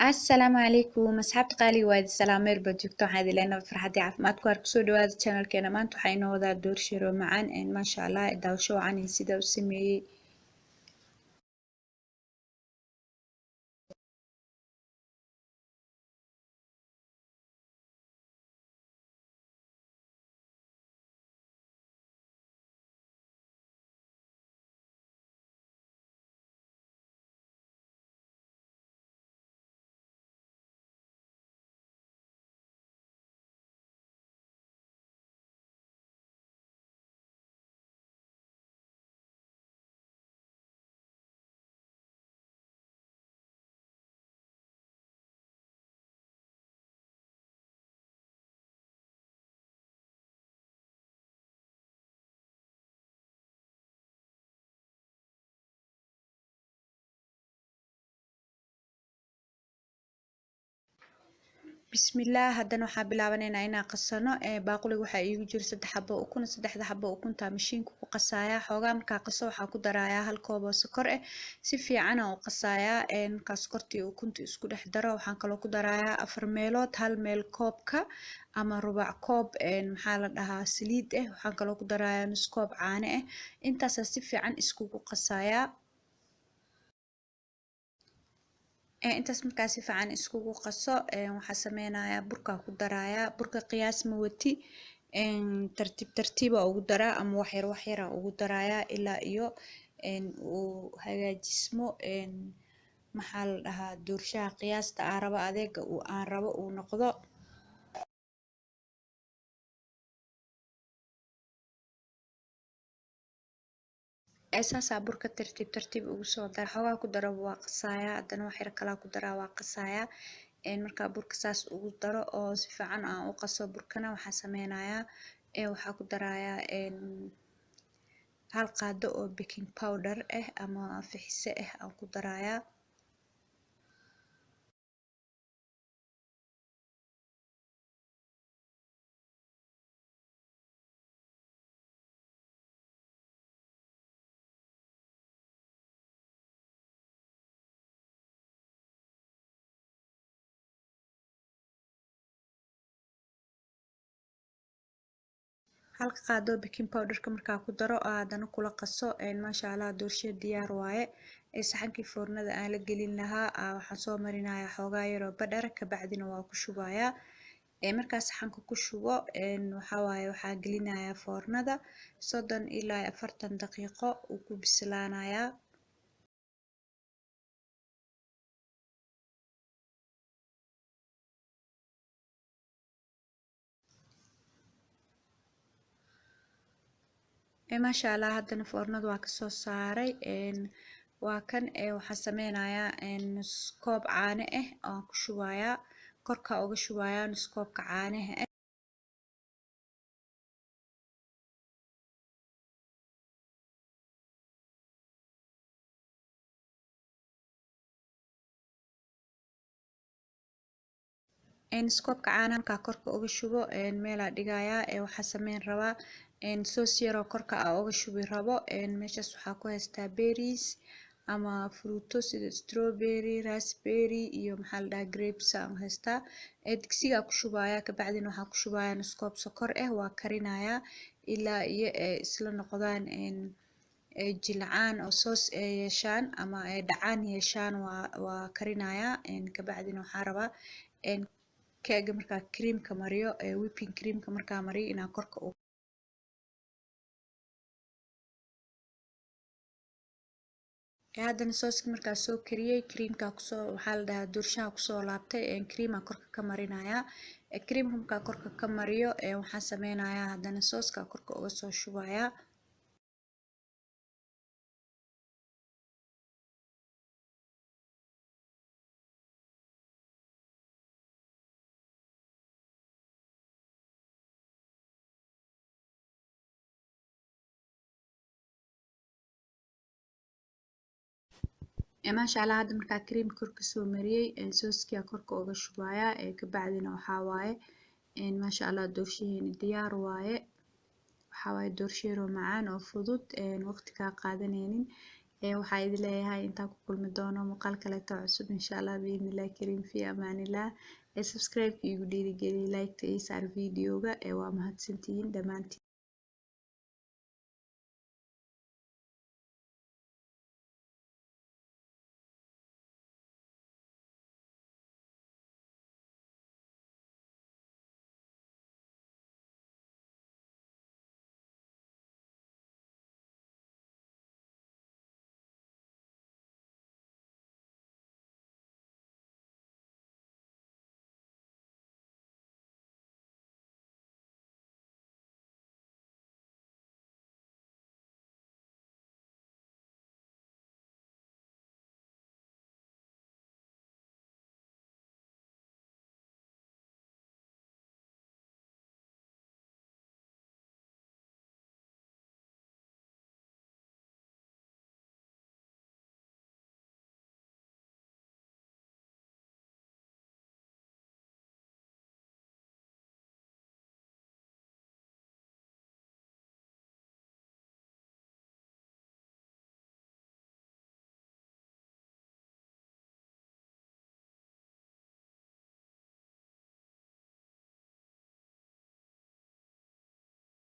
السلام عليكم أصحابتي قالي وايد السلام ميربا joogto waxaan idin leenahay farxadii caafimaadku har kusoo dhawaada channelkeena maanta waxaa inoo wadaa door shiro macaan maasha allah daawasho wacan iyo sida u sameeyey bismillaah haddana waxaa bilaabaneynaa inaan qasano baaquliga waxaa iigu jira 3 xabo ukun 3 xabo ukunta mashiinka ku qasaaya xoogaa markaa qaso waxaa ku darayaa hal koob oo sokor ah si fiican aan u qasayaa markaa sokorta iyo ukunta isku dhex daro waxaan kaloo ku darayaa 4 meelood hal meel koobka ama rubac koob maxaa la dhahaa saliid ah waxaan kaloo ku darayaa nus koob caano ah intaasaa si fiican iskugu qasayaa intaas markaa si fiican iskugu qaso waxaa sameynayaa burkaa ku darayaa burka qiyaas ma wati tartiib tartiiba ugu daraa ama wax yar ugu darayaa ilaa iyo uu hagaajismo maxaa la dhahaa doorshaha qiyaasta aan rabo adeega aan rabo uu noqdo saasaa burka tartiib tartiib ugu soo dara xoogaa ku daro waa qasayaa haddana wax yar kalaa ku daraa waa qasayaa markaa burka saas ugu daro oo si fiican aan u qaso burkana waxaa sameynayaa waxaa ku darayaa hal qaado oo baking powder ah ama fixise ah aan ku darayaa halka qaado baking powderka markaa ku daro haddana kula qaso maasha allah doorsho diyaar waaye saxankii foornada aan la gelin lahaa waxaan soo marinayaa xoogaa yaroo badhar kabacdina waa ku shubayaa markaa saxanka ku shubo waxaa waaye waxaa gelinayaa foornada 30 ilaa 40 daqiiqo uu ku bislaanayaa maasha allah haddana foornada waa kasoo saaray waa kan waxaa sameynayaa nus koob caano ah aan ku shubayaa korkaa uga shubayaa nus koobka caanaha ah nus koobka caanaha markaa korka uga shubo meelaa dhigayaa waxaa sameyn rabaa soos yaroo korka uga shubi rabo meeshaas waxaa ku haystaa berries ama fruuto sida strawberry raspberry iyo maxaa la dhahaa grapes aan haystaa digsigaa ku shubayaa kabacdina waxaa ku shubayaa nus koob sokor ah waa karinayaa ilaa iyo isla noqdaan jilcaan oo soos ay yeeshaan ama ay dhacaan yeeshaan waa karinayaa kabacdina waxaa rabaa keega markaa creamka mariyo whipping creamka markaa mariyo inaa korka haddana sooska markaa soo kariyey creamka kusoo waxaa la dhahaa doorshaha kusoo laabtay creama korka ka marinayaa creamka markaa korka ka mariyo waxaan sameynayaa haddana sooska korka uga soo shubayaa maasha allah hadda markaa cream korka soo mariyey sooskia korka uga shubayaa kabacdina waxaa waaye maasha allah doorshaheena diyaar waaye waxaa waaye doorsho yaroo macaan oo fudud waqti kaa qaadaneynin waxaa idin leeyahay intaan ku kulmi doono muuqaal kale oo cusub insha Allah biidhnillaahi kariim fi amaanillah. Subscribe igu dhiirigeliya like iyo saar videoga waa mahadsantihiin dhamaantiin.